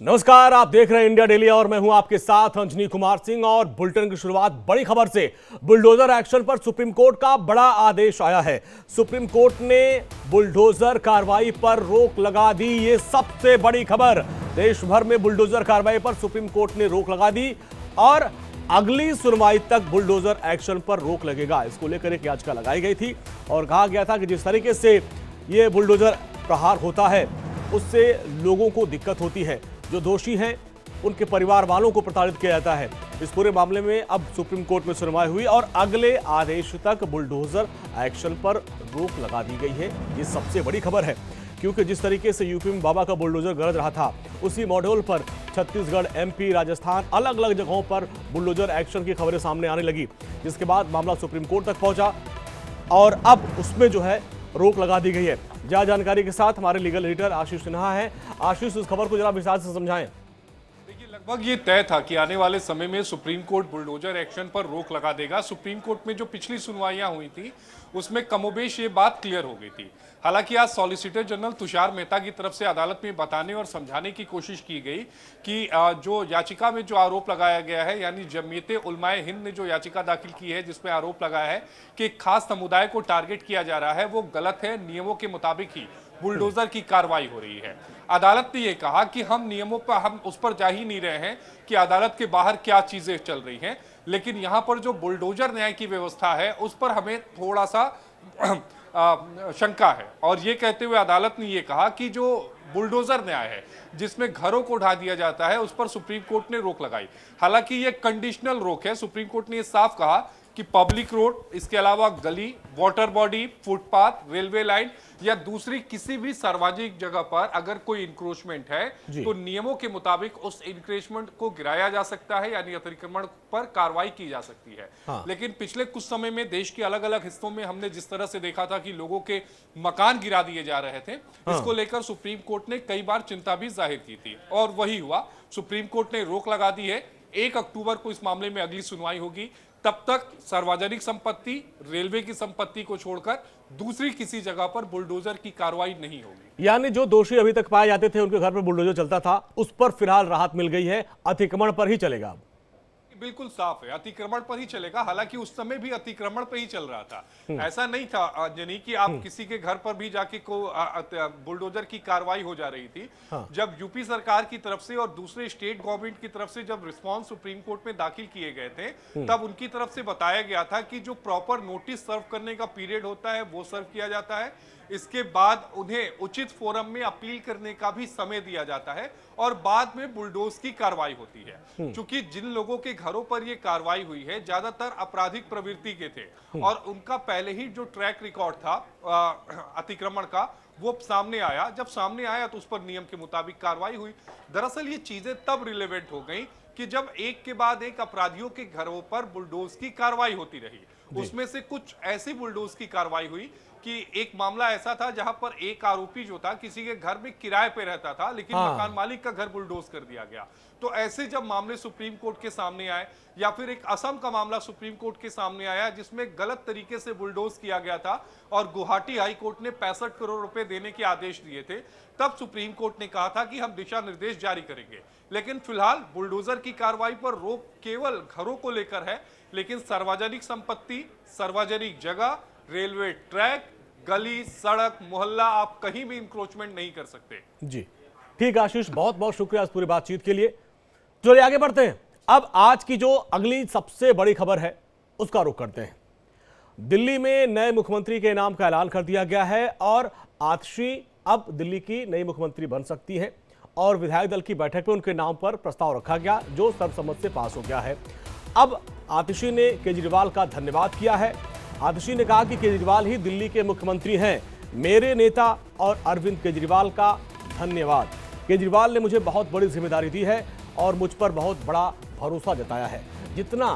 नमस्कार, आप देख रहे हैं इंडिया डेली और मैं हूं आपके साथ अंजनी कुमार सिंह। और बुलेटिन की शुरुआत बड़ी खबर से। बुलडोजर एक्शन पर सुप्रीम कोर्ट का बड़ा आदेश आया है। सुप्रीम कोर्ट ने बुलडोजर कार्रवाई पर रोक लगा दी। ये सबसे बड़ी खबर। देश भर में बुलडोजर कार्रवाई पर सुप्रीम कोर्ट ने रोक लगा दी और अगली सुनवाई तक बुलडोजर एक्शन पर रोक लगेगा। इसको लेकर एक याचिका लगाई गई थी और कहा गया था कि जिस तरीके से ये बुलडोजर प्रहार होता है उससे लोगों को दिक्कत होती है। जो दोषी हैं उनके परिवार वालों को प्रताड़ित किया जाता है। इस पूरे मामले में अब सुप्रीम कोर्ट में सुनवाई हुई और अगले आदेश तक बुलडोजर एक्शन पर रोक लगा दी गई है। ये सबसे बड़ी खबर है क्योंकि जिस तरीके से यूपी में बाबा का बुलडोजर गरज रहा था उसी मॉडल पर छत्तीसगढ़, एमपी, राजस्थान अलग अलग जगहों पर बुलडोजर एक्शन की खबरें सामने आने लगी, जिसके बाद मामला सुप्रीम कोर्ट तक पहुंचा और अब उसमें जो है रोक लगा दी गई है। ज्यादा जानकारी के साथ हमारे लीगल एडिटर आशीष सिन्हा हैं। आशीष, इस खबर को जरा विस्तार से समझाएं। देखिए, लगभग ये तय था कि आने वाले समय में सुप्रीम कोर्ट बुलडोजर एक्शन पर रोक लगा देगा। सुप्रीम कोर्ट में जो पिछली सुनवाइयां हुई थी उसमें कमोबेश ये बात क्लियर हो गई थी। हालांकि आज सॉलिसिटर जनरल तुषार मेहता की तरफ से अदालत में बताने और समझाने की कोशिश की गई कि जो याचिका में जो आरोप लगाया गया है, यानी जमीयत उलमाए हिंद ने जो याचिका दाखिल की है जिसमें आरोप लगाया है कि एक खास समुदाय को टारगेट किया जा रहा है, वो गलत है। नियमों के मुताबिक ही बुलडोजर की कार्रवाई हो रही है। अदालत ने यह कहा कि हम नियमों पर हम उस पर जा ही नहीं रहे हैं कि अदालत के बाहर क्या चीजें चल रही हैं, लेकिन यहां पर जो बुलडोजर न्याय की व्यवस्था है उस पर हमें थोड़ा सा शंका है। और ये कहते हुए अदालत ने यह कहा कि जो बुलडोजर न्याय है जिसमें घरों को ढा दिया जाता है उस पर सुप्रीम कोर्ट ने रोक लगाई। हालांकि ये कंडीशनल रोक है। सुप्रीम कोर्ट ने यह साफ कहा कि पब्लिक रोड, इसके अलावा गली, water body, footpath, railway line या दूसरी किसी भी सार्वजनिक जगह पर अगर कोई इंक्रोचमेंट है तो नियमों के मुताबिक उस इंक्रोचमेंट को गिराया जा सकता है, यानी अतिक्रमण पर कार्रवाई की जा सकती है। हाँ। लेकिन पिछले कुछ समय में देश के अलग अलग हिस्सों में हमने जिस तरह से देखा था कि लोगों के मकान गिरा दिए जा रहे थे, इसको लेकर सुप्रीम कोर्ट ने कई बार चिंता भी जाहिर की थी और वही हुआ। सुप्रीम कोर्ट ने रोक लगा दी है। 1 अक्टूबर को इस मामले में अगली सुनवाई होगी। तब तक सार्वजनिक संपत्ति, रेलवे की संपत्ति को छोड़कर दूसरी किसी जगह पर बुलडोजर की कार्रवाई नहीं होगी। यानी जो दोषी अभी तक पाए जाते थे उनके घर पर बुलडोजर चलता था उस पर फिलहाल राहत मिल गई है। अतिक्रमण पर ही चलेगा। बिल्कुल साफ है, अतिक्रमण पर ही चलेगा। हालांकि उस समय भी अतिक्रमण पर ही चल रहा था। ऐसा नहीं था यानी कि आप किसी के घर पर भी जाके को बुलडोजर की कार्रवाई हो जा रही थी। हाँ। जब यूपी सरकार की तरफ से और दूसरे स्टेट गवर्नमेंट की तरफ से जब रिस्पांस सुप्रीम कोर्ट में दाखिल किए गए थे तब उनकी तरफ से बताया गया था कि जो प्रॉपर नोटिस सर्व करने का पीरियड होता है वो सर्व किया जाता है। इसके बाद उन्हें उचित फोरम में अपील करने का भी समय दिया जाता है और बाद में बुलडोज की कार्रवाई होती है। क्योंकि जिन लोगों के घरों पर यह कार्रवाई हुई है ज्यादातर आपराधिक प्रवृत्ति के थे और उनका पहले ही जो ट्रैक रिकॉर्ड था अतिक्रमण का वो सामने आया। जब सामने आया तो उस पर नियम के मुताबिक कार्रवाई हुई। दरअसल ये चीजें तब रिलेवेंट हो गई कि जब एक के बाद एक अपराधियों के घरों पर बुलडोज की कार्रवाई होती रही। उसमें से कुछ ऐसी बुलडोज की कार्रवाई हुई कि एक मामला ऐसा था जहां पर एक आरोपी जो था किसी के घर में किराए पे रहता था, लेकिन मकान मालिक का घर बुलडोज कर दिया गया। तो ऐसे जब मामले सुप्रीम कोर्ट के सामने आए या फिर एक असम का मामला सुप्रीम कोर्ट के सामने आया जिसमें गलत तरीके से बुलडोज किया गया था और गुवाहाटी हाई कोर्ट ने 65 करोड़ रुपए देने के आदेश दिए थे, तब सुप्रीम कोर्ट ने कहा था कि हम दिशा निर्देश जारी करेंगे। लेकिन फिलहाल बुलडोजर की कार्रवाई पर रोक केवल घरों को लेकर है, लेकिन सार्वजनिक संपत्ति, सार्वजनिक जगह, रेलवे ट्रैक, गली, सड़क, मोहल्ला, आप कहीं भी इंक्रोचमेंट नहीं कर सकते। जी ठीक आशीष, बहुत बहुत शुक्रिया इस पूरी बातचीत के लिए। चलिए आगे बढ़ते हैं। अब आज की जो अगली सबसे बड़ी खबर है उसका रुख करते हैं। दिल्ली में नए मुख्यमंत्री के नाम का ऐलान कर दिया गया है और आतिशी अब दिल्ली की नई मुख्यमंत्री बन सकती है और विधायक दल की बैठक में उनके नाम पर प्रस्ताव रखा गया जो सर्वसम्मति से पास हो गया है। अब आतिशी ने केजरीवाल का धन्यवाद किया है। आतिशी ने कहा कि केजरीवाल ही दिल्ली के मुख्यमंत्री हैं। मेरे नेता और अरविंद केजरीवाल का धन्यवाद। केजरीवाल ने मुझे बहुत बड़ी जिम्मेदारी दी है और मुझ पर बहुत बड़ा भरोसा जताया है। जितना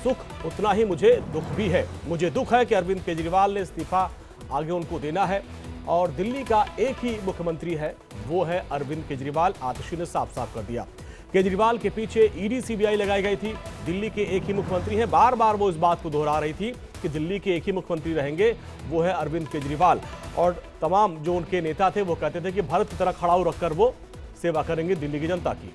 सुख उतना ही मुझे दुख भी है। मुझे दुख है कि अरविंद केजरीवाल ने इस्तीफा आगे उनको देना है और दिल्ली का एक ही मुख्यमंत्री है, वो है अरविंद केजरीवाल। आतिशी ने साफ साफ कर दिया। केजरीवाल के पीछे ईडी सीबीआई लगाई गई थी। दिल्ली के एक ही मुख्यमंत्री हैं। बार बार वो इस बात को दोहरा रही थी कि दिल्ली के एक ही मुख्यमंत्री रहेंगे, वो है अरविंद केजरीवाल। और तमाम जो उनके नेता थे वो कहते थे कि भारत की तरह खड़ाऊ रखकर वो सेवा करेंगे दिल्ली की जनता की।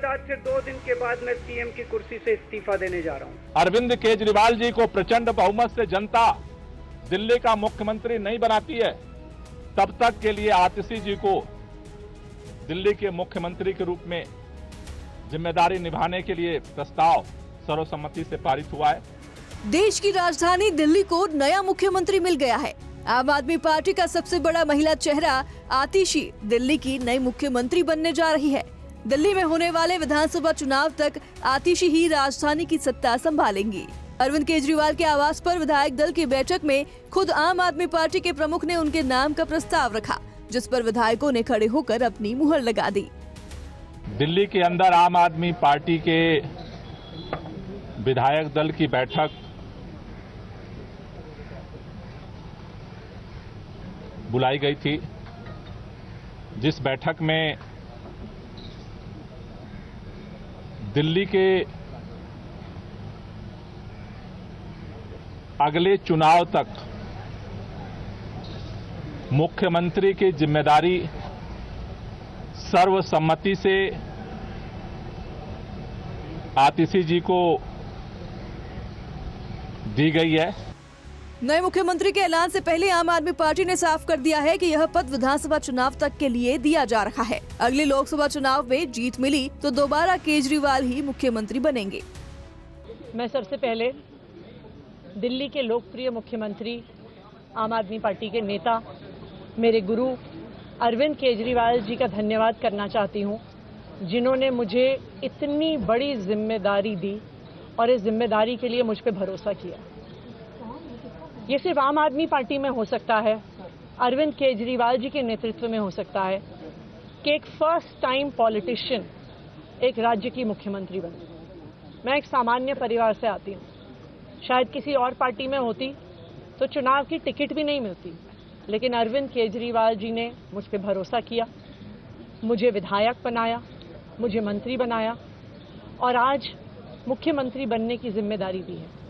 आज से 2 दिन के बाद मैं सीएम की कुर्सी से इस्तीफा देने जा रहा हूं। अरविंद केजरीवाल जी को प्रचंड बहुमत से जनता दिल्ली का मुख्यमंत्री नहीं बनाती है, तब तक के लिए आतिशी जी को दिल्ली के मुख्यमंत्री के रूप में जिम्मेदारी निभाने के लिए प्रस्ताव सर्वसम्मति से पारित हुआ है। देश की राजधानी दिल्ली को नया मुख्यमंत्री मिल गया है। आम आदमी पार्टी का सबसे बड़ा महिला चेहरा आतिशी दिल्ली की नई मुख्यमंत्री बनने जा रही है। दिल्ली में होने वाले विधानसभा चुनाव तक आतिशी ही राजधानी की सत्ता संभालेंगी। अरविंद केजरीवाल के आवास पर विधायक दल की बैठक में खुद आम आदमी पार्टी के प्रमुख ने उनके नाम का प्रस्ताव रखा, जिस पर विधायकों ने खड़े होकर अपनी मुहर लगा दी। दिल्ली के अंदर आम आदमी पार्टी के विधायक दल की बैठक बुलाई गई थी, जिस बैठक में दिल्ली के अगले चुनाव तक मुख्यमंत्री की जिम्मेदारी सर्वसम्मति से आतिशी जी को दी गई है। नए मुख्यमंत्री के ऐलान से पहले आम आदमी पार्टी ने साफ कर दिया है कि यह पद विधानसभा चुनाव तक के लिए दिया जा रहा है। अगले लोकसभा चुनाव में जीत मिली तो दोबारा केजरीवाल ही मुख्यमंत्री बनेंगे। मैं सबसे पहले दिल्ली के लोकप्रिय मुख्यमंत्री, आम आदमी पार्टी के नेता, मेरे गुरु अरविंद केजरीवाल जी का धन्यवाद करना चाहती हूं, जिन्होंने मुझे इतनी बड़ी जिम्मेदारी दी और इस जिम्मेदारी के लिए मुझ पे भरोसा किया। ये सिर्फ आम आदमी पार्टी में हो सकता है, अरविंद केजरीवाल जी के नेतृत्व में हो सकता है कि एक फर्स्ट टाइम पॉलिटिशियन एक राज्य की मुख्यमंत्री बने। मैं एक सामान्य परिवार से आती हूँ। शायद किसी और पार्टी में होती तो चुनाव की टिकट भी नहीं मिलती, लेकिन अरविंद केजरीवाल जी ने मुझ पर भरोसा किया, मुझे विधायक बनाया, मुझे मंत्री बनाया और आज मुख्यमंत्री बनने की जिम्मेदारी दी है।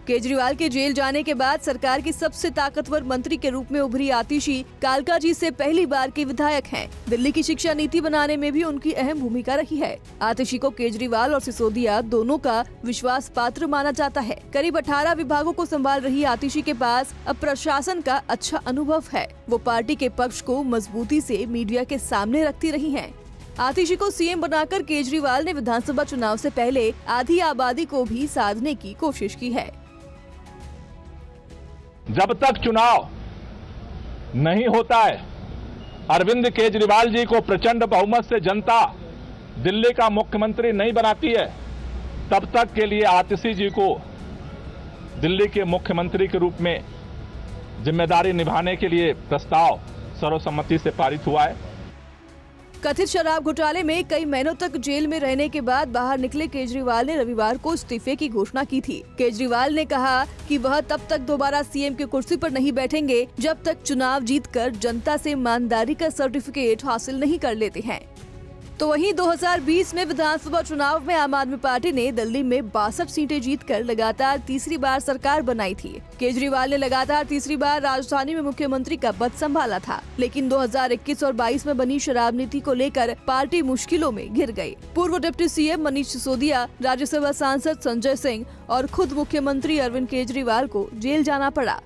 केजरीवाल के जेल जाने के बाद सरकार की सबसे ताकतवर मंत्री के रूप में उभरी आतिशी कालका जी से पहली बार के विधायक हैं। दिल्ली की शिक्षा नीति बनाने में भी उनकी अहम भूमिका रही है। आतिशी को केजरीवाल और सिसोदिया दोनों का विश्वास पात्र माना जाता है। करीब 18 विभागों को संभाल रही आतिशी के पास अब प्रशासन का अच्छा अनुभव है। वो पार्टी के पक्ष को मजबूती से मीडिया के सामने रखती रही हैं। आतिशी को सीएम बनाकर केजरीवाल ने विधानसभा चुनाव से पहले आधी आबादी को भी साधने की कोशिश की है। जब तक चुनाव नहीं होता है, अरविंद केजरीवाल जी को प्रचंड बहुमत से जनता दिल्ली का मुख्यमंत्री नहीं बनाती है, तब तक के लिए आतिशी जी को दिल्ली के मुख्यमंत्री के रूप में जिम्मेदारी निभाने के लिए प्रस्ताव सर्वसम्मति से पारित हुआ है। कथित शराब घोटाले में कई महीनों तक जेल में रहने के बाद बाहर निकले केजरीवाल ने रविवार को इस्तीफे की घोषणा की थी। केजरीवाल ने कहा कि वह तब तक दोबारा सीएम की कुर्सी पर नहीं बैठेंगे जब तक चुनाव जीतकर जनता से ईमानदारी का सर्टिफिकेट हासिल नहीं कर लेते हैं। तो वहीं 2020 में विधानसभा चुनाव में आम आदमी पार्टी ने दिल्ली में 62 सीटें जीतकर लगातार तीसरी बार सरकार बनाई थी। केजरीवाल ने लगातार तीसरी बार राजधानी में मुख्यमंत्री का पद संभाला था, लेकिन 2021 और 22 में बनी शराब नीति को लेकर पार्टी मुश्किलों में घिर गई। पूर्व डिप्टी सीएम मनीष सिसोदिया, राज्यसभा सांसद संजय सिंह और खुद मुख्यमंत्री अरविंद केजरीवाल को जेल जाना पड़ा।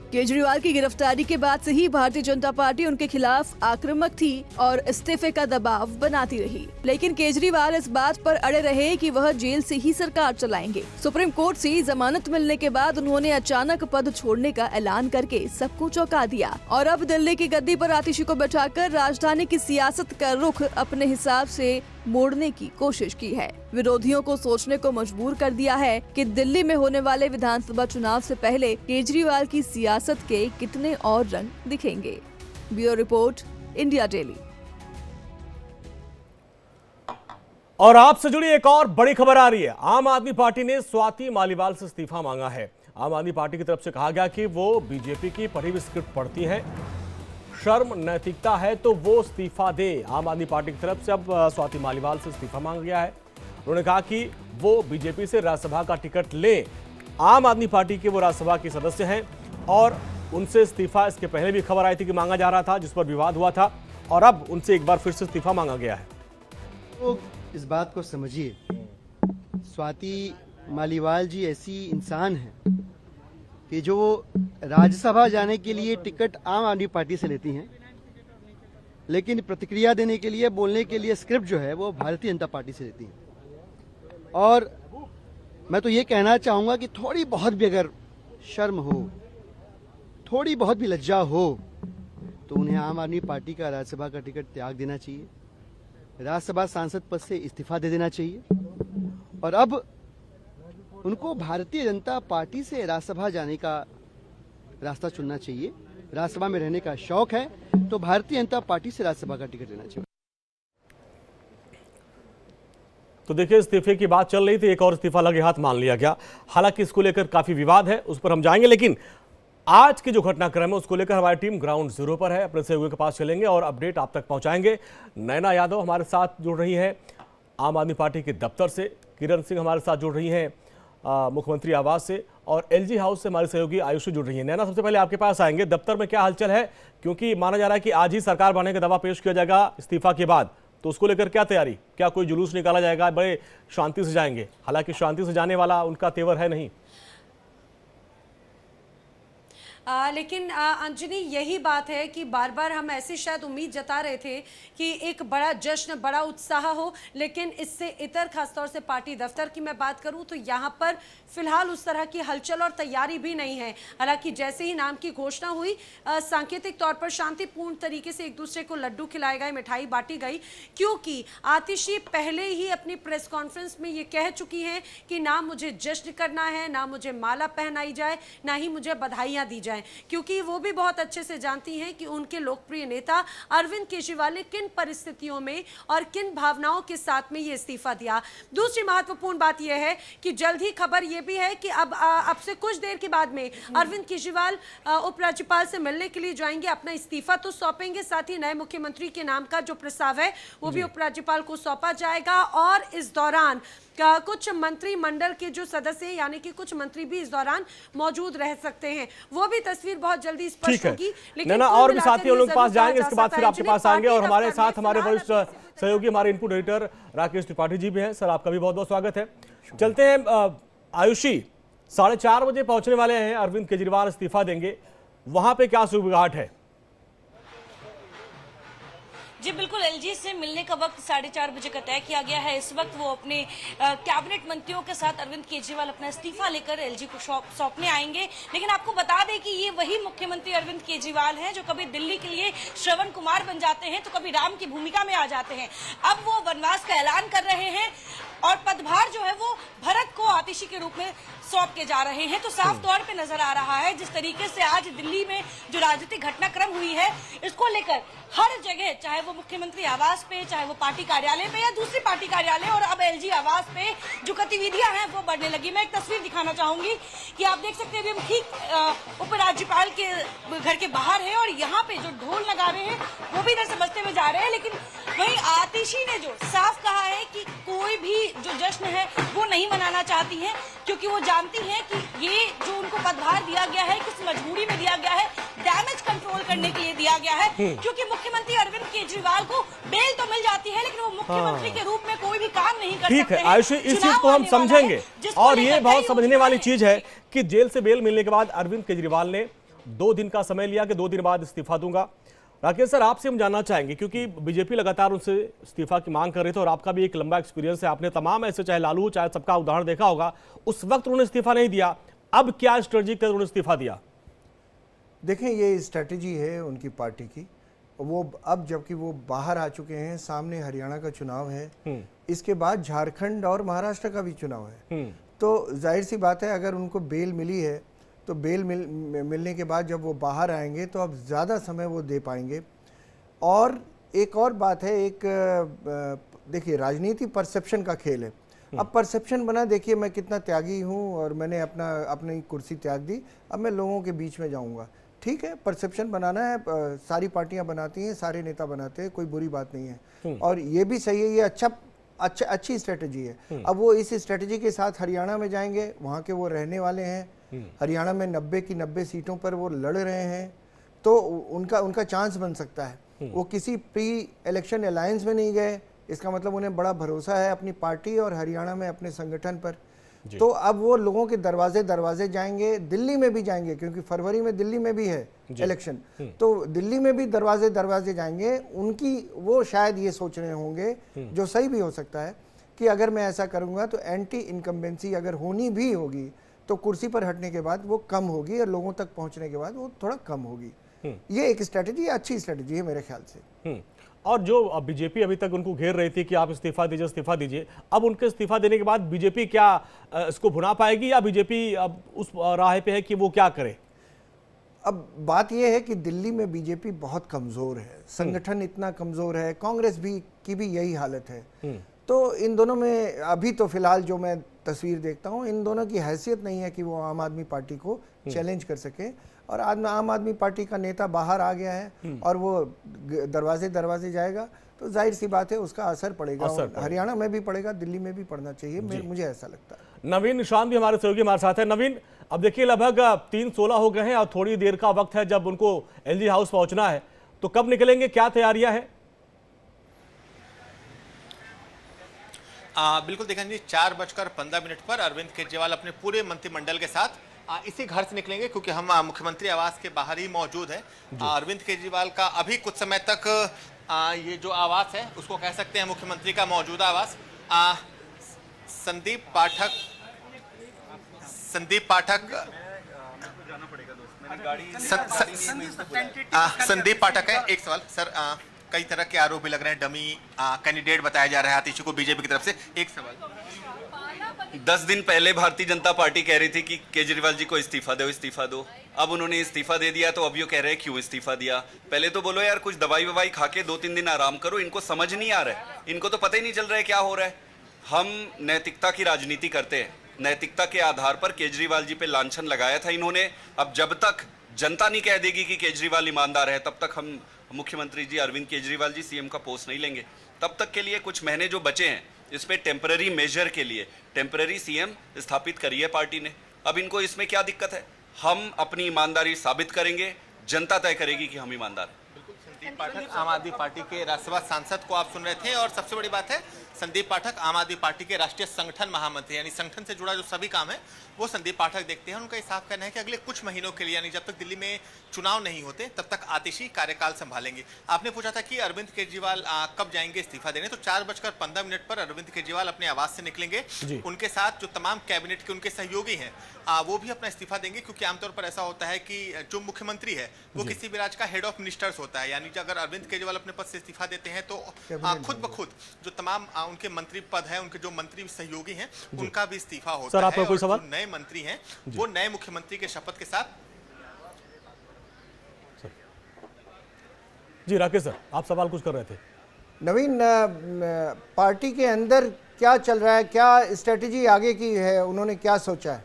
केजरीवाल की गिरफ्तारी के बाद से ही भारतीय जनता पार्टी उनके खिलाफ आक्रामक थी और इस्तीफे का दबाव बनाती रही, लेकिन केजरीवाल इस बात पर अड़े रहे कि वह जेल से ही सरकार चलाएंगे। सुप्रीम कोर्ट से जमानत मिलने के बाद उन्होंने अचानक पद छोड़ने का ऐलान करके सबको चौंका दिया और अब दिल्ली की गद्दी पर आतिशी को बैठाकर राजधानी की सियासत का रुख अपने हिसाब से मोड़ने की कोशिश की है। विरोधियों को सोचने को मजबूर कर दिया है कि दिल्ली में होने वाले विधानसभा चुनाव से पहले केजरीवाल की सियासत के कितने और रंग दिखेंगे। Bureau report, India daily. और आपसे जुड़ी एक और बड़ी खबर आ रही है। आम आदमी पार्टी ने स्वाति मालीवाल से इस्तीफा मांगा है। आम आदमी पार्टी की तरफ से कहा गया कि वो बीजेपी की पढ़ी हुई स्क्रिप्ट पढ़ती हैं, शर्म नैतिकता है तो वो इस्तीफा दे। आम आदमी पार्टी की तरफ से अब स्वाति मालीवाल से इस्तीफा मांगा गया है। उन्होंने कहा कि वो बीजेपी से राज्यसभा का टिकट ले। आम आदमी पार्टी के वो राज्यसभा के सदस्य हैं और उनसे इस्तीफा इसके पहले भी खबर आई थी कि मांगा जा रहा था, जिस पर विवाद हुआ था और अब उनसे एक बार फिर से इस्तीफा मांगा गया है। तो इस बात को समझिए, स्वाति मालीवाल जी ऐसी इंसान है कि जो राज्यसभा जाने के लिए टिकट आम आदमी पार्टी से लेती हैं, लेकिन प्रतिक्रिया देने के लिए, बोलने के लिए स्क्रिप्ट जो है वो भारतीय जनता पार्टी से लेती हैं। और मैं तो ये कहना चाहूंगा कि थोड़ी बहुत भी अगर शर्म हो, थोड़ी बहुत भी लज्जा हो, तो उन्हें आम आदमी पार्टी का राज्यसभा का टिकट त्याग देना चाहिए, राज्यसभा सांसद पद से इस्तीफा दे देना चाहिए और अब उनको भारतीय जनता पार्टी से राज्यसभा जाने का रास्ता चुनना चाहिए। राज्यसभा में रहने का शौक है तो भारतीय जनता पार्टी से राज्यसभा का टिकट लेना चाहिए। तो देखिए, इस्तीफे की बात चल रही थी, एक और इस्तीफा लगे हाथ मान लिया गया। हालांकि इसको लेकर काफी विवाद है, उस पर हम जाएंगे, लेकिन आज की जो घटनाक्रम है उसको लेकर हमारी टीम ग्राउंड जीरो पर है। अपने सहयोगी के पास चलेंगे और अपडेट आप तक पहुंचाएंगे। नैना यादव हमारे साथ जुड़ रही है आम आदमी पार्टी के दफ्तर से, किरण सिंह हमारे साथ जुड़ रही हैं मुख्यमंत्री आवास से, और एलजी हाउस से हमारी सहयोगी आयुषी जुड़ रही है। नैना, सबसे पहले आपके पास आएंगे, दफ्तर में क्या हलचल है? क्योंकि माना जा रहा है कि आज ही सरकार बनने का दावा पेश किया जाएगा इस्तीफा के बाद, तो उसको लेकर क्या तैयारी? क्या कोई जुलूस निकाला जाएगा? बड़े शांति से जाएंगे, हालांकि शांति से जाने वाला उनका तेवर है नहीं। लेकिन अंजनी, यही बात है कि बार बार हम ऐसी शायद उम्मीद जता रहे थे कि एक बड़ा जश्न, बड़ा उत्साह हो, लेकिन इससे इतर खासतौर से पार्टी दफ्तर की मैं बात करूं तो यहां पर फिलहाल उस तरह की हलचल और तैयारी भी नहीं है। हालांकि जैसे ही नाम की घोषणा हुई, सांकेतिक तौर पर शांतिपूर्ण तरीके से एक दूसरे को लड्डू खिलाए गए, मिठाई बांटी गई, क्योंकि आतिशी पहले ही अपनी प्रेस कॉन्फ्रेंस में ये कह चुकी हैं कि ना मुझे जश्न करना है, ना मुझे माला पहनाई जाए, ना ही मुझे बधाइयां दी जाए, क्योंकि वो भी बहुत अच्छे से जानती हैं कि उनके लोकप्रिय नेता अरविंद केजरीवाल ने किन परिस्थितियों में और किन भावनाओं के साथ में ये इस्तीफा दिया। दूसरी महत्वपूर्ण बात यह है कि जल्द ही खबर यह भी है कि अब से कुछ देर के बाद में अरविंद केजरीवाल उपराज्यपाल से मिलने के लिए जाएंगे, अपना इस्तीफा तो सौंपेंगे, साथ ही नए मुख्यमंत्री के नाम का जो प्रस्ताव है वो भी उपराज्यपाल को सौंपा जाएगा। और इस दौरान कुछ मंत्रिमंडल के जो सदस्य यानी कि कुछ मंत्री भी इस दौरान मौजूद रह सकते हैं, वो भी तस्वीर बहुत जल्दी स्पष्ट होगी। लेकिन और भी साथी हम लोग पास जाएंगे, इसके बाद फिर आपके पास आएंगे और हमारे साथ हमारे वरिष्ठ सहयोगी, हमारे इनपुट एडिटर राकेश त्रिपाठी जी भी हैं। सर, आपका भी बहुत बहुत स्वागत है। चलते हैं आयुषी, 4:30 बजे पहुंचने वाले हैं अरविंद केजरीवाल, इस्तीफा देंगे, वहां पे क्या सुगबुगाहट है? जी बिल्कुल, एलजी से मिलने का वक्त 4:30 बजे का तय किया गया है। इस वक्त वो अपने कैबिनेट मंत्रियों के साथ अरविंद केजरीवाल अपना इस्तीफा लेकर एलजी को सौंपने आएंगे। लेकिन आपको बता दें कि ये वही मुख्यमंत्री अरविंद केजरीवाल हैं जो कभी दिल्ली के लिए श्रवण कुमार बन जाते हैं तो कभी राम की भूमिका में आ जाते हैं। अब वो वनवास का ऐलान कर रहे हैं और पदभार जो है वो भरत को आतिशी के रूप में सौंप के जा रहे हैं। तो साफ तौर पे नजर आ रहा है जिस तरीके से आज दिल्ली में जो राजनीतिक घटनाक्रम हुई है, इसको लेकर हर जगह, चाहे वो मुख्यमंत्री आवास पे, चाहे वो पार्टी कार्यालय पे या दूसरी पार्टी कार्यालय और अब एलजी आवास पे जो गतिविधियां हैं वो बढ़ने लगी। मैं एक तस्वीर दिखाना चाहूंगी कि आप देख सकते हैं अभी हम ठीक उपराज्यपाल के घर के बाहर है और यहाँ पे जो ढोल नगाड़े हैं वो भी इधर से बजते हुए जा रहे हैं। लेकिन वहीं आतिशी ने जो साफ कहा है कि कोई भी जो जश्न है वो नहीं मनाना चाहती है, क्योंकि वो जानती हैं कि ये जो उनको पदभार दिया गया है किस मजबूरी में दिया गया है, डैमेज कंट्रोल करने के लिए दिया गया है। क्योंकि मुख्यमंत्री अरविंद केजरीवाल को बेल तो मिल जाती है लेकिन वो मुख्यमंत्री के रूप में कोई भी काम नहीं कर सकते। ठीक है आयुषी, इस चीज को हम समझेंगे और ये बहुत समझने वाली चीज है कि जेल से बेल मिलने के बाद अरविंद केजरीवाल ने 2 दिन का समय लिया कि 2 दिन बाद इस्तीफा दूंगा। राकेश सर, आपसे हम जानना चाहेंगे क्योंकि बीजेपी लगातार उनसे इस्तीफा की मांग कर रही थी और आपका भी एक लंबा एक्सपीरियंस है, आपने तमाम ऐसे चाहे लालू चाहे सबका उदाहरण देखा होगा, उस वक्त उन्होंने इस्तीफा नहीं दिया, अब क्या स्ट्रेटजी कर उन्होंने इस्तीफा दिया? देखें, ये स्ट्रेटजी है उनकी पार्टी की। वो अब जबकि वो बाहर आ चुके हैं, सामने हरियाणा का चुनाव है, इसके बाद झारखंड और महाराष्ट्र का भी चुनाव है, तो जाहिर सी बात है अगर उनको बेल मिली है तो बेल मिलने के बाद जब वो बाहर आएंगे तो अब ज़्यादा समय वो दे पाएंगे। और एक और बात है, एक देखिए राजनीति परसेप्शन का खेल है। अब परसेप्शन बना, देखिए मैं कितना त्यागी हूँ और मैंने अपनी कुर्सी त्याग दी, अब मैं लोगों के बीच में जाऊँगा। ठीक है, परसेप्शन बनाना है, सारी पार्टियां बनाती हैं, सारे नेता बनाते हैं, कोई बुरी बात नहीं है और ये भी सही है, ये अच्छा अच्छी स्ट्रेटजी है। अब वो इस स्ट्रेटजी के साथ हरियाणा में जाएंगे, वहाँ के वो रहने वाले हैं, हरियाणा में 90 की 90 सीटों पर वो लड़ रहे हैं, तो उनका चांस बन सकता है। वो किसी प्री इलेक्शन अलायंस में नहीं गए, इसका मतलब उन्हें बड़ा भरोसा है अपनी पार्टी और हरियाणा में अपने संगठन पर। तो अब वो लोगों के दरवाजे जाएंगे, दिल्ली में भी जाएंगे, क्योंकि फरवरी में दिल्ली में भी है इलेक्शन, तो दिल्ली में भी दरवाजे जाएंगे। उनकी वो शायद ये सोच रहे होंगे, जो सही भी हो सकता है, कि अगर मैं ऐसा करूंगा तो एंटी इनकम्बेंसी अगर होनी भी होगी तो कुर्सी पर हटने के बाद वो कम होगी और लोगों तक पहुंचने के बाद वो थोड़ा कम होगी। ये एक स्ट्रेटजी, अच्छी स्ट्रेटजी है मेरे ख्याल से। और जो बीजेपी अभी तक उनको घेर रही थी कि आप इस्तीफा दीजिए, अब उनके इस्तीफा देने के बाद बीजेपी क्या इसको भुना पाएगी, या बीजेपी अब उस राह पे है कि वो क्या करे? अब बात यह है कि दिल्ली में बीजेपी बहुत कमजोर है, संगठन इतना कमजोर है, कांग्रेस की भी यही हालत है। तो इन दोनों में अभी तो फिलहाल जो मैं तस्वीर देखता हूँ, इन दोनों की हैसियत नहीं है कि वो आम आदमी पार्टी को चैलेंज कर सके। और आम आदमी पार्टी का नेता बाहर आ गया है और वो दरवाजे जाएगा, तो जाहिर सी बात है उसका असर पड़ेगा। हरियाणा में भी पड़ेगा, दिल्ली में भी पड़ना चाहिए, मुझे ऐसा लगता है। नवीन निशांत भी हमारे सहयोगी हमारे साथ है। नवीन, अब देखिए लगभग 3:16 हो गए हैं और थोड़ी देर का वक्त है जब उनको एलजी हाउस पहुंचना है, तो कब निकलेंगे, क्या तैयारियां हैं? बिल्कुल देखेंगे 4:15 पर अरविंद केजरीवाल अपने पूरे मंत्रिमंडल के साथ इसी घर से निकलेंगे, क्योंकि हम मुख्यमंत्री आवास के बाहर ही मौजूद है। अरविंद केजरीवाल का अभी कुछ समय तक ये जो आवास है उसको कह सकते हैं मुख्यमंत्री का मौजूदा आवास। संदीप पाठक है। एक सवाल सर, कई तरह के आरोप भी लग रहे हैं, डमी कैंडिडेट बताया जा रहा है आतिशी को बीजेपी की तरफ से। एक सवाल, 10 दिन पहले भारतीय जनता पार्टी कह रही थी कि केजरीवाल जी को इस्तीफा दो। अब उन्होंने इस्तीफा दे दिया, तो अब ये कह रहे हैं क्यों इस्तीफा दिया? पहले तो बोलो यार, कुछ दवाई ववाई खा के 2-3 दिन आराम करो। इनको समझ नहीं आ रहा है, इनको तो पता ही नहीं चल रहा है क्या हो रहा है। हम नैतिकता की राजनीति करते हैं, नैतिकता के आधार पर केजरीवाल जी पे लांछन लगाया था इन्होंने। अब जब तक जनता नहीं कह देगी कि केजरीवाल ईमानदार है, तब तक हम मुख्यमंत्री जी अरविंद केजरीवाल जी सीएम का पोस्ट नहीं लेंगे। तब तक के लिए कुछ महीने जो बचे हैं, इस पे टेम्पररी मेजर के लिए टेम्पररी सीएम स्थापित करी है पार्टी ने। अब इनको इसमें क्या दिक्कत है? हम अपनी ईमानदारी साबित करेंगे, जनता तय करेगी कि हम ईमानदार हैं। संदीप पाठक आम आदमी पार्टी के राज्यसभा सांसद को आप सुन रहे थे, और सबसे बड़ी बात है संदीप पाठक आम आदमी पार्टी के राष्ट्रीय संगठन महामंत्री, यानी संगठन से जुड़ा जो सभी काम है वो संदीप पाठक देखते हैं। उनका साफ कहना है कि अगले कुछ महीनों के लिए, यानी जब तक दिल्ली में चुनाव नहीं होते तब तक आतिशी कार्यकाल संभालेंगे। आपने पूछा था कि अरविंद केजरीवाल कब जाएंगे इस्तीफा देने, तो 4:15 पर अरविंद केजरीवाल अपने आवास से निकलेंगे। उनके साथ जो तमाम कैबिनेट के उनके सहयोगी हैं वो भी अपना इस्तीफा देंगे, क्योंकि आमतौर पर ऐसा होता है कि जो मुख्यमंत्री है वो किसी भी राज्य का हेड ऑफ मिनिस्टर्स होता है, यानी अगर अरविंद केजरीवाल अपने पद से इस्तीफा देते हैं तो खुद ब खुद जो तमाम उनके मंत्री पद है, उनके जो मंत्री सहयोगी हैं उनका भी इस्तीफा होता है। सर, आपका कोई सवाल? नए मंत्री हैं वो नए मुख्यमंत्री के शपथ के साथ। जी राकेश सर, आप सवाल कुछ कर रहे थे। नवीन, पार्टी के अंदर क्या चल रहा है, क्या स्ट्रेटजी आगे की है, उन्होंने क्या सोचा है?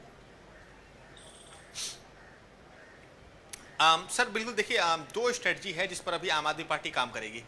सर बिल्कुल देखिए, 2 स्ट्रेटजी है जिस पर अभी आम आदमी पार्टी काम करेगी।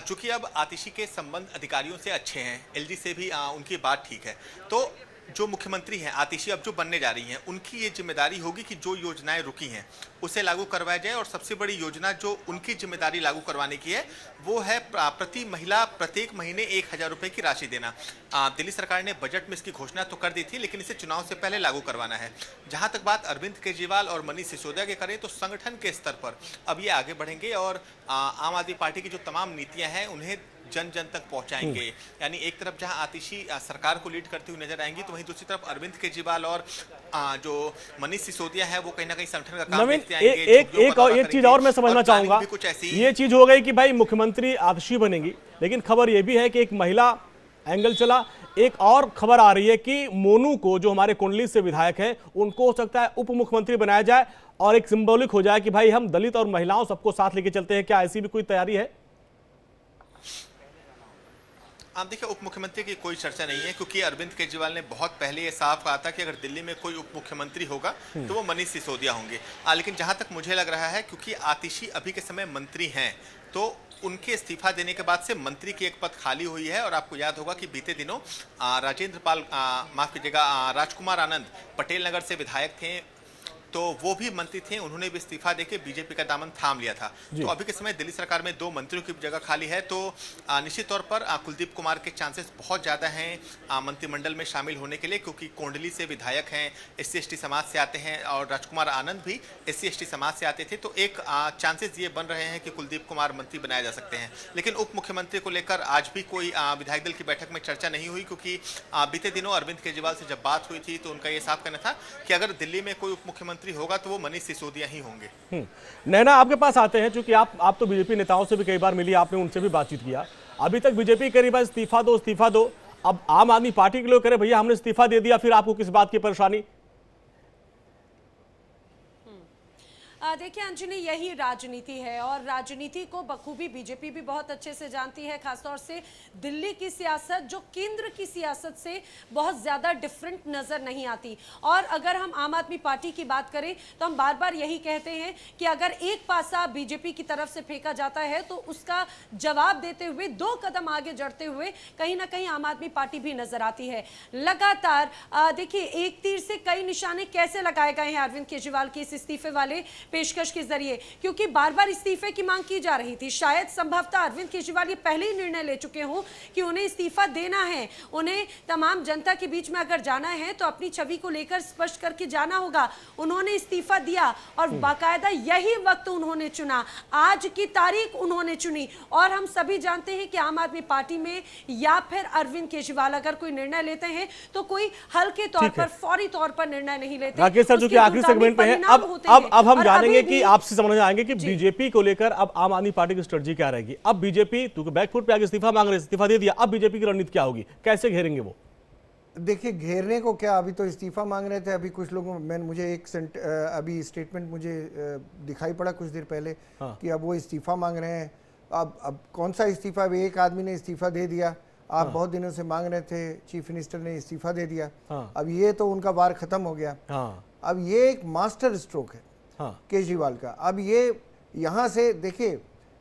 चूंकि अब आतिशी के संबंध अधिकारियों से अच्छे हैं, एलजी से भी उनकी बात ठीक है, तो जो मुख्यमंत्री हैं आतिशी अब जो बनने जा रही हैं, उनकी ये जिम्मेदारी होगी कि जो योजनाएं रुकी हैं उसे लागू करवाया जाए। और सबसे बड़ी योजना जो उनकी जिम्मेदारी लागू करवाने की है वो है प्रति महिला प्रत्येक महीने 1000 रुपये की राशि देना। दिल्ली सरकार ने बजट में इसकी घोषणा तो कर दी थी, लेकिन इसे चुनाव से पहले लागू करवाना है। जहां तक बात अरविंद केजरीवाल और मनीष सिसोदिया के करें, तो संगठन के स्तर पर अब ये आगे बढ़ेंगे और आम आदमी पार्टी की जो तमाम नीतियां हैं उन्हें जन जन तक पहुंचाएंगे। यानी एक तरफ जहां आतिशी सरकार को लीड करती हुई नजर आएंगी, तो वहीं दूसरी तरफ अरविंद केजरीवाल और जो मनीष सिसोदिया है वो कहीं ना कहीं संगठन का काम देखते आएंगे। एक चीज और मैं समझना चाहूंगा, ये चीज हो गई कि भाई मुख्यमंत्री आतिशी बनेगी, लेकिन खबर ये भी है कि एक महिला एंगल चला। एक और खबर आ रही है कि मोनू को, जो हमारे कुंडली से विधायक है, उनको हो सकता है उप मुख्यमंत्री बनाया जाए और एक सिंबॉलिक हो जाए कि भाई हम दलित और महिलाओं सबको साथ लेके चलते हैं। क्या ऐसी भी कोई तैयारी है? आप देखिए, उप मुख्यमंत्री की कोई चर्चा नहीं है, क्योंकि अरविंद केजरीवाल ने बहुत पहले ये साफ कहा था कि अगर दिल्ली में कोई उप मुख्यमंत्री होगा तो वो मनीष सिसोदिया होंगे। लेकिन जहां तक मुझे लग रहा है, क्योंकि आतिशी अभी के समय मंत्री हैं, तो उनके इस्तीफा देने के बाद से मंत्री की एक पद खाली हुई है। और आपको याद होगा कि बीते दिनों राजेंद्र पाल माफ कीजिएगा राजकुमार आनंद पटेल नगर से विधायक थे, तो वो भी मंत्री थे, उन्होंने भी इस्तीफा देके बीजेपी का दामन थाम लिया था। तो अभी के समय दिल्ली सरकार में 2 मंत्रियों की जगह खाली है, तो निश्चित तौर पर कुलदीप कुमार के चांसेस बहुत ज़्यादा हैं मंत्रिमंडल में शामिल होने के लिए, क्योंकि कोंडली से विधायक हैं, SC/ST समाज से आते हैं, और राजकुमार आनंद भी SC/ST समाज से आते थे। तो एक चांसेस ये बन रहे हैं कि कुलदीप कुमार मंत्री बनाए जा सकते हैं। लेकिन उप मुख्यमंत्री को लेकर आज भी कोई विधायक दल की बैठक में चर्चा नहीं हुई, क्योंकि बीते दिनों अरविंद केजरीवाल से जब बात हुई थी तो उनका ये साफ कहना था कि अगर दिल्ली में कोई उप मुख्यमंत्री होगा तो वो मनीष सिसोदिया ही होंगे। नैना, आपके पास आते हैं, क्योंकि आप तो बीजेपी नेताओं से भी कई बार मिली, आपने उनसे भी बातचीत किया। अभी तक बीजेपी कह रही है इस्तीफा दो, अब आम आदमी पार्टी के लोग कह रहे भैया हमने इस्तीफा दे दिया, फिर आपको किस बात की परेशानी? देखिए अंजनी, यही राजनीति है और राजनीति को बखूबी बीजेपी भी बहुत अच्छे से जानती है। खासतौर से दिल्ली की सियासत जो केंद्र की सियासत से बहुत ज़्यादा डिफरेंट नज़र नहीं आती। और अगर हम आम आदमी पार्टी की बात करें तो हम बार बार यही कहते हैं कि अगर एक पासा बीजेपी की तरफ से फेंका जाता है तो उसका जवाब देते हुए 2 कदम आगे बढ़ते हुए कहीं ना कहीं आम आदमी पार्टी भी नजर आती है। लगातार देखिए एक तीर से कई निशाने कैसे लगाए गए हैं अरविंद केजरीवाल के इस इस्तीफे वाले पेशकश के जरिए, क्योंकि बार बार इस्तीफे की मांग की जा रही थी। शायद संभवतः अरविंद केजरीवाल ये पहले ही निर्णय ले चुके हों कि उन्हें इस्तीफा देना है, उन्हें तमाम जनता के बीच में अगर जाना है तो अपनी छवि को लेकर स्पष्ट करके जाना होगा। उन्होंने इस्तीफा दिया और बाकायदा यही वक्त उन्होंने चुना, आज की तारीख उन्होंने चुनी। और हम सभी जानते हैं कि आम आदमी पार्टी में या फिर अरविंद केजरीवाल अगर कोई निर्णय लेते हैं तो कोई हल्के तौर पर, फौरी तौर पर निर्णय नहीं लेते। राकेश सर, जो कि आखिरी सेगमेंट पे हैं, अब हम जानेंगे कि आपसे समझ आएंगे कि बीजेपी को लेकर अब आम आदमी पार्टी की स्ट्रेटजी क्या रहेगी। अब बीजेपी क्योंकि बैकफुट पे आगे इस्तीफा मांग रहे, इस्तीफा दे दिया, अब बीजेपी की रणनीति क्या होगी, कैसे घेरेंगे वो? देखिए घेरने को क्या, अभी तो इस्तीफा मांग रहे थे, अभी कुछ लोगों मुझे अभी स्टेटमेंट मुझे दिखाई पड़ा कुछ देर पहले कि अब वो इस्तीफा मांग रहे हैं। अब कौन सा इस्तीफा, अभी एक आदमी ने इस्तीफा दे दिया, आप बहुत दिनों से मांग रहे थे, चीफ मिनिस्टर ने इस्तीफा दे दिया, अब ये तो उनका वार खत्म हो गया। अब ये एक मास्टर स्ट्रोक है केजरीवाल का। अब ये यहाँ से देखिए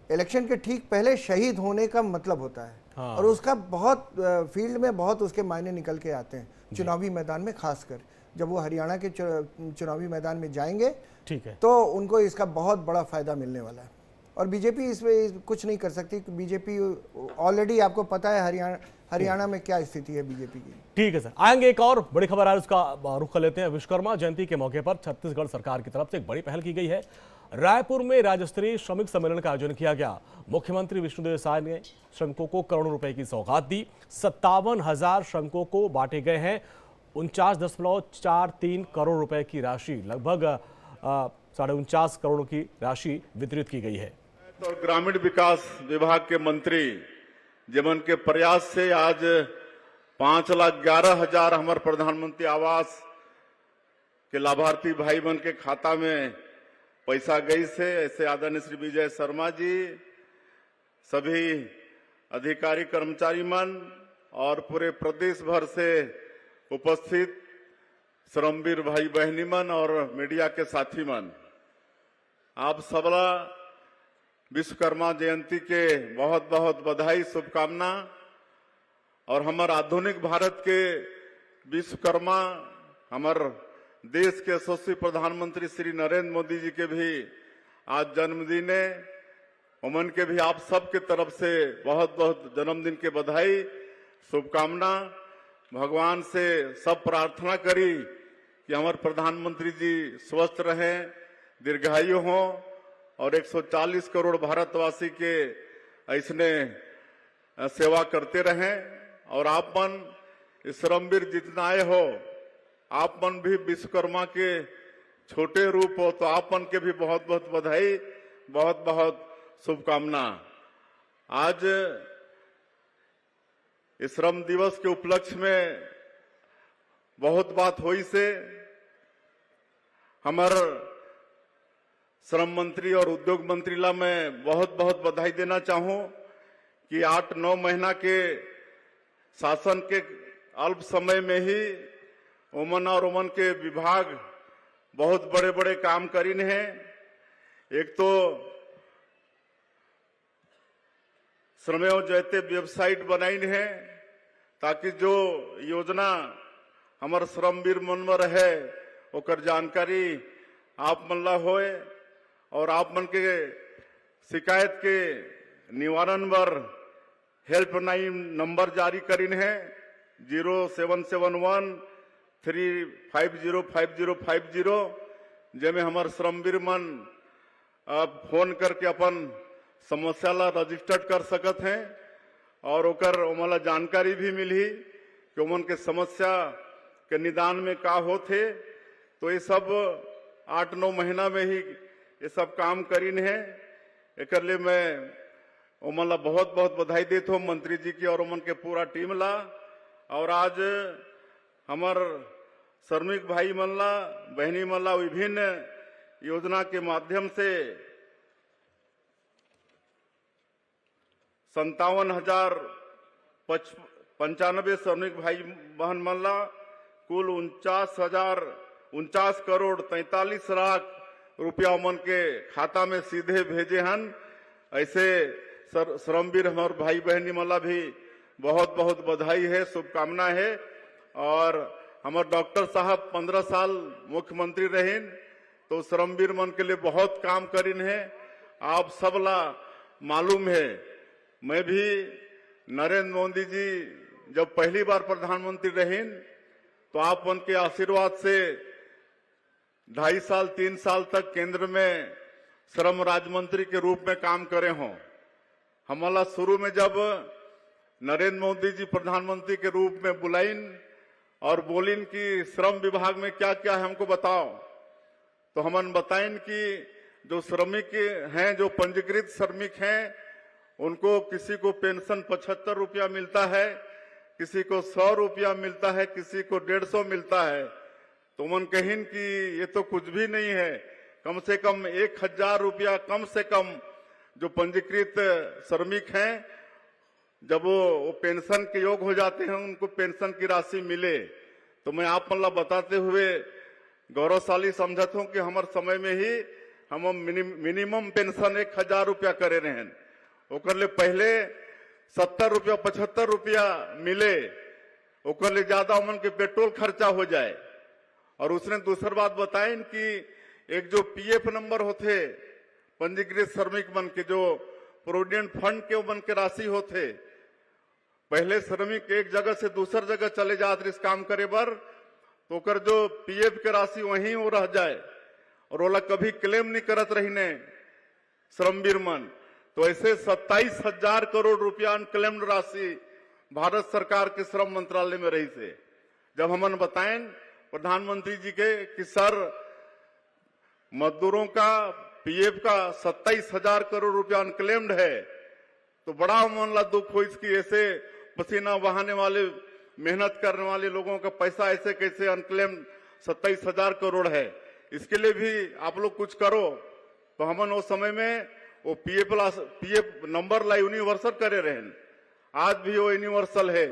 इलेक्शन के ठीक पहले शहीद होने का मतलब होता है और उसका बहुत फील्ड में बहुत उसके मायने निकल के आते हैं चुनावी मैदान में, खासकर जब वो हरियाणा के चुनावी मैदान में जाएंगे, ठीक है, तो उनको इसका बहुत बड़ा फायदा मिलने वाला है। और बीजेपी इसमें कुछ नहीं कर सकती। बीजेपी ऑलरेडी आपको पता है हरियाणा में क्या स्थिति है बीजेपी की। ठीक है सर, आएंगे एक और बड़ी खबर है, उसका रुख कर लेते हैं। विश्वकर्मा जयंती के मौके पर छत्तीसगढ़ सरकार की तरफ से एक बड़ी पहल की गई है। रायपुर में राज्य स्तरीय श्रमिक सम्मेलन का आयोजन किया गया। मुख्यमंत्री विष्णुदेव साय ने श्रमिकों को करोड़ों रुपए की सौगात दी। 57,000 श्रमिकों को बांटे गए हैं 49.43 करोड़ रुपए की राशि, लगभग 49.5 करोड़ की राशि वितरित की गई है। और ग्रामीण विकास विभाग के मंत्री जीवन के प्रयास से आज 5,11,000 हमारे प्रधानमंत्री आवास के लाभार्थी भाई बहन के खाता में पैसा गई से। ऐसे आदरणीय श्री विजय शर्मा जी, सभी अधिकारी कर्मचारी मन और पूरे प्रदेश भर से उपस्थित श्रमवीर भाई बहनी मन और मीडिया के साथी मन, आप सबला विश्वकर्मा जयंती के बहुत बहुत बधाई, शुभकामना। और हमारे आधुनिक भारत के विश्वकर्मा हमारे देश के यशस्वी प्रधानमंत्री श्री नरेंद्र मोदी जी के भी आज जन्मदिन है। उमन के भी आप सबके तरफ से बहुत बहुत जन्मदिन के बधाई, शुभकामना। भगवान से सब प्रार्थना करी कि हमारे प्रधानमंत्री जी स्वस्थ रहें, दीर्घायु हों और 140 करोड़ भारतवासी के ऐसने सेवा करते रहें। और आप मन श्रमवीर जितना आए हो, आप मन भी विश्वकर्मा के छोटे रूप हो, तो आप मन के भी बहुत बहुत बधाई, बहुत बहुत शुभकामना। आज इस श्रम दिवस के उपलक्ष्य में बहुत बात हुई से हमारे श्रम मंत्री और उद्योग मंत्री ला मैं बहुत बहुत बधाई देना चाहूं कि 8-9 महीना के शासन के अल्प समय में ही उमन और उमन के विभाग बहुत बड़े बड़े काम करीन हैं। एक तो श्रमेव जयते वेबसाइट बनाई है ताकि जो योजना हमार श्रमवीर मन में रहे ओकर जानकारी आप मन ला होए और आप मन के शिकायत के निवारण बर हेल्पलाइन नंबर जारी करीन है 0771 3505050 जेमें हमार श्रमवीर मन फोन करके अपन समस्या ला रजिस्टर्ड कर सकत हैं और ओकर ओमला जानकारी भी मिली कि ओमन के समस्या के निदान में का होते। तो ये सब 8-9 महीना में ही ये सब काम करीन है। एक लिए मैं ओमला बहुत बहुत बधाई देता हूँ मंत्री जी की और ओमन के पूरा टीम ला। और आज हमार श्रमिक भाई मन ला बहनी मन ला विभिन्न योजना के माध्यम से 57,095 श्रमिक भाई बहन मन ला कुल 49 करोड़ 43 लाख रुपया मन के खाता में सीधे भेजे हन। ऐसे श्रमवीर हमारे भाई बहनी मन ला भी बहुत बहुत बधाई है, शुभकामना है। और हमारे डॉक्टर साहब 15 साल मुख्यमंत्री रहे तो श्रमवीर मन के लिए बहुत काम करीन है। आप सब ला मालूम है, मैं भी नरेंद्र मोदी जी जब पहली बार प्रधानमंत्री रहे तो आप उनके आशीर्वाद से 2.5 साल 3 साल तक केंद्र में श्रम राज्य मंत्री के रूप में काम करे हों। हमारा शुरू में जब नरेंद्र मोदी जी प्रधानमंत्री के रूप में बुलाइन और बोलिन कि श्रम विभाग में क्या क्या है हमको बताओ, तो हमन बताइन कि जो श्रमिक हैं, जो पंजीकृत श्रमिक हैं, उनको किसी को पेंशन 75 रुपया मिलता है, किसी को 100 रुपया मिलता है, किसी को 150 मिलता है। तो मन कहिन कि ये तो कुछ भी नहीं है, कम से कम 1000 रुपया कम से कम जो पंजीकृत श्रमिक हैं जब वो पेंशन के योग हो जाते हैं उनको पेंशन की राशि मिले। तो मैं आप मतलब बताते हुए गौरवशाली समझता हूं कि हमारे समय में ही हम मिनिमम पेंशन 1000 रुपया करे रहे। ओकर ले पहले 70 रुपया 75 रुपया मिले, ओकर ले ज्यादा उमन के पेट्रोल खर्चा हो जाए। और उसने दूसरी बात बताएं कि एक जो पीएफ नंबर होते पंजीकृत श्रमिक मन के, जो प्रोविडेंट फंड के मन के राशि होते, पहले श्रमिक एक जगह से दूसर जगह चले जाते इस काम करे बर, तो ओकर जो पीएफ के राशि वहीं वो रह जाए और ओला कभी क्लेम नहीं करत रहीने श्रमवीर मन। तो ऐसे 27,000 करोड़ रुपया अनक्लेम्ड राशि भारत सरकार के श्रम मंत्रालय में रही से। जब हमन बताएं प्रधानमंत्री जी के कि सर मजदूरों का पीएफ का 27,000 करोड़ रुपया अनक्लेम्ड है, तो बड़ा मन ला दुख हो इसकी। ऐसे पसीना बहाने वाले, मेहनत करने वाले लोगों का पैसा ऐसे कैसे अनक्लेम्ड 27,000 करोड़ है, इसके लिए भी आप लोग कुछ करो। तो हमन उस समय में वो पीएफ नंबर ला यूनिवर्सल करे रहे, आज भी वो यूनिवर्सल है।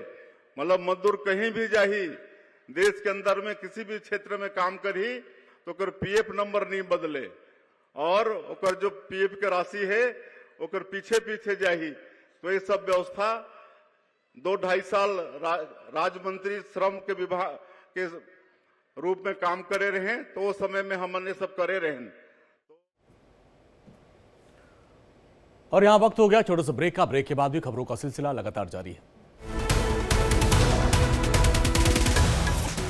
मतलब मजदूर कहीं भी जाही देश के अंदर में किसी भी क्षेत्र में काम करी तो ओकर पीएफ नंबर नहीं बदले और ओकर जो पीएफ के राशि है ओकर पीछे पीछे जाही। तो ये सब व्यवस्था 2-2.5 साल राज्य मंत्री श्रम के विभाग के रूप में काम करे रहे, तो उस समय में हमने सब करे रहे। और यहां वक्त हो गया छोटे से ब्रेक का। ब्रेक के बाद भी खबरों का सिलसिला लगातार जारी है।